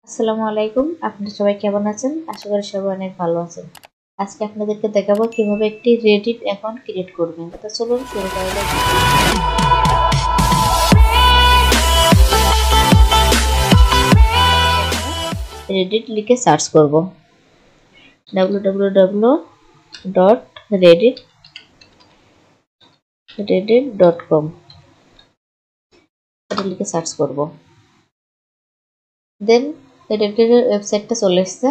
আসসালামু আলাইকুম। আপনারা সবাই কেমন আছেন? আশা করি সবাই অনেক ভালো আছেন। আজকে আপনাদেরকে দেখাবো কিভাবে একটি Reddit অ্যাকাউন্ট ক্রিয়েট করবেন। তো চলুন শুরু করা যাক। Reddit লিখে সার্চ করব। www.reddit.com এটা লিখে সার্চ করব। দেন Reddit এর ওয়েবসাইটটা চলে এসেছে।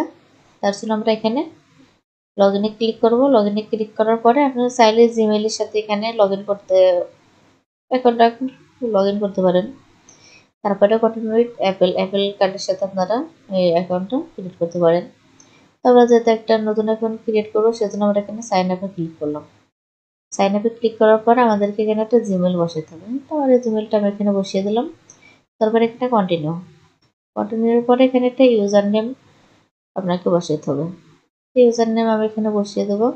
তার জন্য আমরা এখানে লগইনে ক্লিক করব। লগইনে ক্লিক করার পরে আপনারা চাইলে জিমেইলের সাথে এখানে লগইন করতে অ্যাকাউন্টটা লগইন করতে পারেন। তারপরে কন্টিনিউ উইথ অ্যাপেল কার্ডের সাথে আপনারা এই অ্যাকাউন্টটা ক্রিয়েট করতে পারেন। তো আমরা যেহেতু একটা নতুন অ্যাকাউন্ট ক্রিয়েট করবো সেজন্য আমরা এখানে সাইন আপে ক্লিক করলাম। সাইন আপে ক্লিক করার পর আমাদেরকে এখানে একটা জিমেইল বসাতে হবে। তো আমার এই জিমেইলটা আমি এখানে বসিয়ে দিলাম। তারপরে এখানে কন্টিনিউর পরে এখানে একটা ইউজার নেম আপনাকে বসাতে হবে। ইউজার নেম আমি এখানে বসিয়ে দেবো।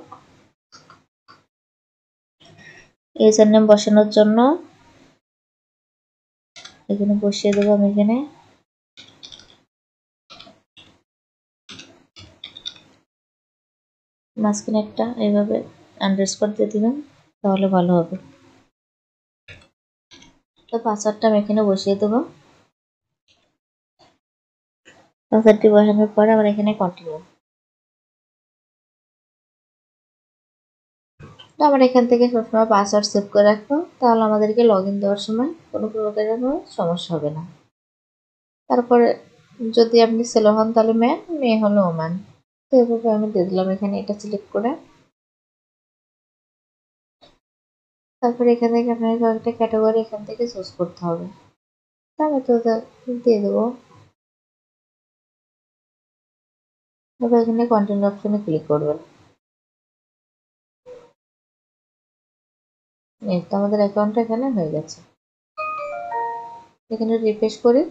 ইউজার নেম বসানোর জন্য এখানে বসিয়ে দেবো আমি এখানে মাঝখানে একটা এইভাবে আন্ডারস্কোর দিয়ে দিবেন, তাহলে ভালো হবে। তো পাসওয়ার্ডটা আমি এখানে বসিয়ে দেবো। পাসওয়ার্ডটি বসানোর পরে আমরা এখানে কন্টিনিউ। তো আমরা এখান থেকে সবসময় পাসওয়ার্ড সেভ করে রাখবো, তাহলে আমাদেরকে লগ ইন দেওয়ার সময় কোনো প্রকারের কোনো সমস্যা হবে না। তারপরে যদি আপনি ছেলে হন তাহলে ম্যান, মেয়ে হলে ওম্যান। তো এভাবে আমি দিয়ে দিলাম এখানে এটা সিলেক্ট করে। তারপরে এখান থেকে আপনাকে কয়েকটা ক্যাটাগরি এখান থেকে চুজ করতে হবে। তো আমি তো দিয়ে দেবো। এবার এখানে কন্টিনিউ অপশনে ক্লিক করবেন। এই তো আমাদের অ্যাকাউন্টটা এখানে হয়ে গেছে। এখানে রিফ্রেশ করি।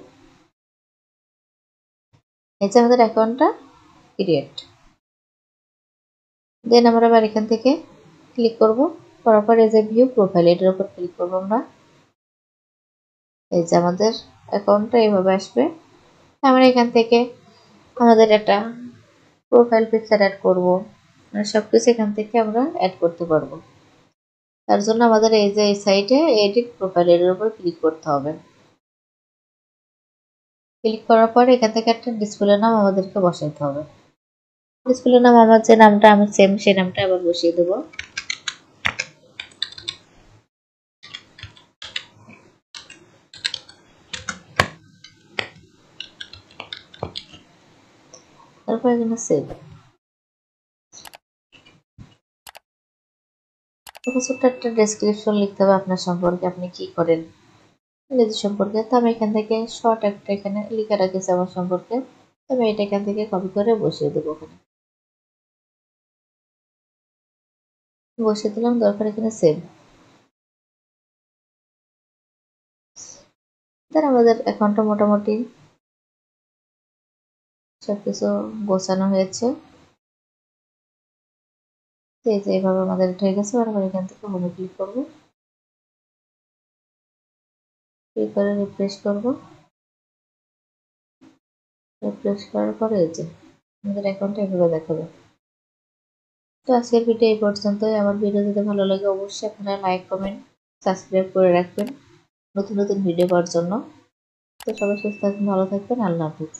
এই যে আমাদের অ্যাকাউন্টটা ক্রিয়েট। দেন আমরা আবার এখান থেকে ক্লিক করব। করার পর এই যে ভিউ প্রোফাইল এটার উপর ক্লিক করব আমরা। এই যে আমাদের অ্যাকাউন্টটা এইভাবে আসবে। আমরা এখান থেকে আমাদের একটা প্রোফাইল পিকচার অ্যাড করব, মানে সবকিছু এখান থেকে আমরা অ্যাড করতে পারবো। তার জন্য আমাদের এই যে এই সাইটে এডিট প্রোফাইল এর উপর ক্লিক করতে হবে। ক্লিক করার পর এখান থেকে একটা ডিসপ্লে নাম আমাদেরকে বসাতে হবে। ডিসপ্লে নাম আমার যে নামটা আমি সেম সেই নামটা আবার বসিয়ে দেবো। তারপর এখানে সেভ। ছোট্ট একটা ডেসক্রিপশন লিখতে হবে আপনার সম্পর্কে, আপনি কি করেন নিজের সম্পর্কে। তো আমি এখান থেকে শর্ট একটা এখানে লিখে রাখেছি আমার সম্পর্কে। তো আমি এটা এখান থেকে কপি করে বসিয়ে দেবো ওখানে। বসিয়ে দিলাম, দরকার এখানে সেভ। দেন আমাদের অ্যাকাউন্টটা মোটামুটি সবকিছু গোছানো হয়েছে। এই যে এইভাবে আমাদের এটা হয়ে গেছে। আমরা এখান থেকে হোমে ক্লিক করবো। ক্লিক করে রিফ্রেশ করবো। রিফ্রেশ করার পরে এই যে আমাদের অ্যাকাউন্টটা এভাবে দেখাবে। তো আজকের ভিডিও এই পর্যন্তই। আমার ভিডিও যদি ভালো লাগে অবশ্যই আপনারা লাইক, কমেন্ট, সাবস্ক্রাইব করে রাখবেন নতুন নতুন ভিডিও পাওয়ার জন্য। তো সবাই সুস্থ থাকবেন, ভালো থাকবেন। আল্লাহ হাফিজ।